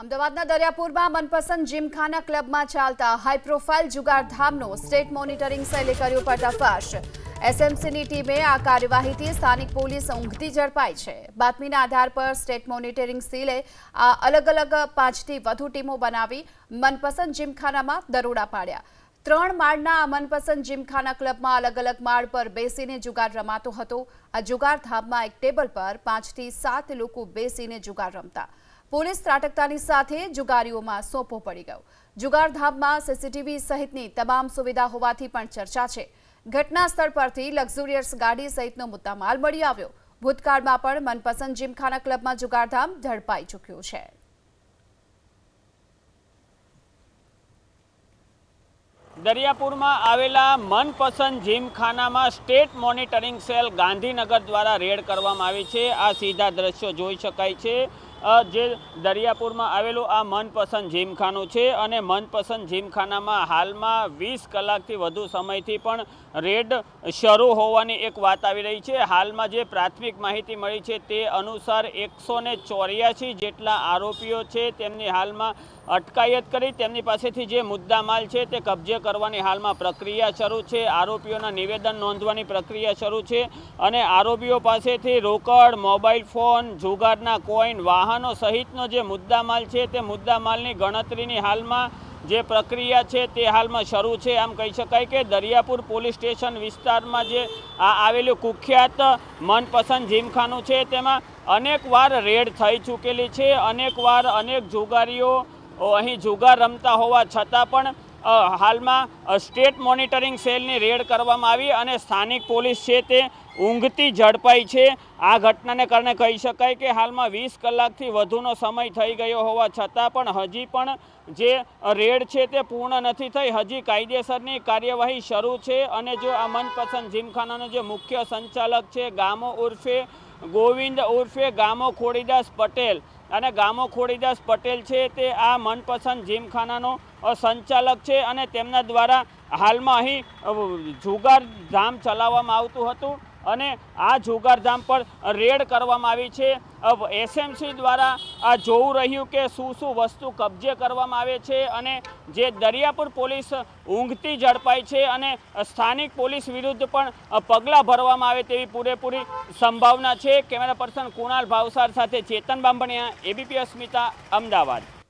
અમદાવાદના દરિયાપુરમાં મનપસંદ જીમખાના ક્લબમાં ચાલતા હાઈ પ્રોફાઇલ જુગારધામનો સ્ટેટ મોનિટરિંગ સેલે કર્યો પર્દાફાશ। એસએમસીની ટીમે આ કાર્યવાહીથી સ્થાનિક પોલીસ ઊંઘતી ઝડપાઈ છે। બાતમીના આધાર પર સ્ટેટ મોનિટરિંગ સેલે આ અલગ અલગ 5થી વધુ ટીમો બનાવી મનપસંદ જીમખાનામાં દરોડા પાડ્યા। 3 માળના આ મનપસંદ જીમખાના ક્લબમાં અલગ અલગ માળ પર બેસીને જુગાર રમાતો હતો। આ જુગારધામમાં એક ટેબલ પર 5 થી 7 લોકો બેસીને જુગાર રમતા। પોલીસ ત્રાટકતાની સાથે જુગારીઓમાં સોંપો પડી ગયો। જુગારધામમાં સીસીટીવી સહિતની તમામ સુવિધા હોવાથી પણ ચર્ચા છે। ઘટના સ્થળ પરથી લક્ઝુરિયસ ગાડી સહિતનો મુદ્દામાલ મળી આવ્યો। ભૂતકાળમાં પણ મનપસંદ જીમખાના ક્લબમાં જુગારધામ ઝડપાઈ ચૂક્યું છે। દરિયાપુરમાં આવેલા મનપસંદ જીમખાનામાં સ્ટેટ મોનિટરિંગ સેલ ગાંધીનગર દ્વારા રેડ કરવામાં આવી છે। આ સીધા દ્રશ્યો જોઈ શકાય છે। જે દરિયાપુરમાં આવેલું આ મનપસંદ જીમખાનું છે અને મનપસંદ જીમખાનામાં હાલમાં 20 કલાકથી વધુ સમયથી પણ રેડ શરૂ હોવાની એક વાત આવી રહી છે। હાલમાં જે પ્રાથમિક માહિતી મળી છે તે અનુસાર 184 જેટલા આરોપીઓ છે તેમની હાલમાં અટકાયત કરી તેમની પાસેથી જે મુદ્દામાલ છે તે કબજે કરવાની હાલમાં પ્રક્રિયા શરૂ છે। આરોપીઓના નિવેદન નોંધવાની પ્રક્રિયા શરૂ છે અને આરોપીઓ પાસેથી રોકડ, મોબાઈલ ફોન, જુગારના કોઈન, વાહનો સહિતનો જે મુદ્દામાલ છે તે મુદ્દામાલની ગણતરીની હાલમાં જે પ્રક્રિયા છે તે હાલમાં શરૂ છે। આમ કહી શકાય કે દરિયાપુર પોલીસ સ્ટેશન વિસ્તારમાં જે આવેલું કુખ્યાત મનપસંદ જીમખાનું છે તેમાં અનેકવાર રેડ થઈ ચૂકેલી છે। અનેકવાર અનેક જુગારીઓ અહીં જુગાર રમતા હોવા છતાં પણ હાલમાં સ્ટેટ મોનિટરિંગ સેલની રેડ કરવામાં આવી અને સ્થાનિક પોલીસ છે તે ઊંઘતી ઝડપાઈ છે। આ ઘટનાને કારણે કહી શકાય કે હાલમાં 20 કલાકથી વધુનો સમય થઈ ગયો હોવા છતાં પણ હજી પણ જે રેડ છે તે પૂર્ણ નથી થઈ। હજી કાયદેસરની કાર્યવાહી શરૂ છે અને જો આ મનપસંદ જીમખાનાનો જે મુખ્ય સંચાલક છે ગામો ઉર્ફે ગોવિંદ ઉર્ફે ગામો ખોડીદાસ પટેલ અને ગામો ખોડીદાસ પટેલ છે તે આ મનપસંદ જીમખાનાનો સંચાલક છે અને તેમના દ્વારા હાલમાં અહીં જુગારધામ ચલાવવામાં આવતું હતું અને આ જુગારધામ પર રેડ કરવામાં આવી છે। એસએમસી દ્વારા આ જોવું રહ્યું કે શું વસ્તુ કબજે કરવામાં આવે છે અને જે દરિયાપુર પોલીસ ઊંઘતી ઝડપાઈ છે અને સ્થાનિક પોલીસ વિરુદ્ધ પણ પગલાં ભરવામાં આવે તેવી પૂરેપૂરી સંભાવના છે। કેમેરા પર્સન કુણાલ ભાવસાર સાથે ચેતન બાંભણિયા, એબીપી અસ્મિતા, અમદાવાદ।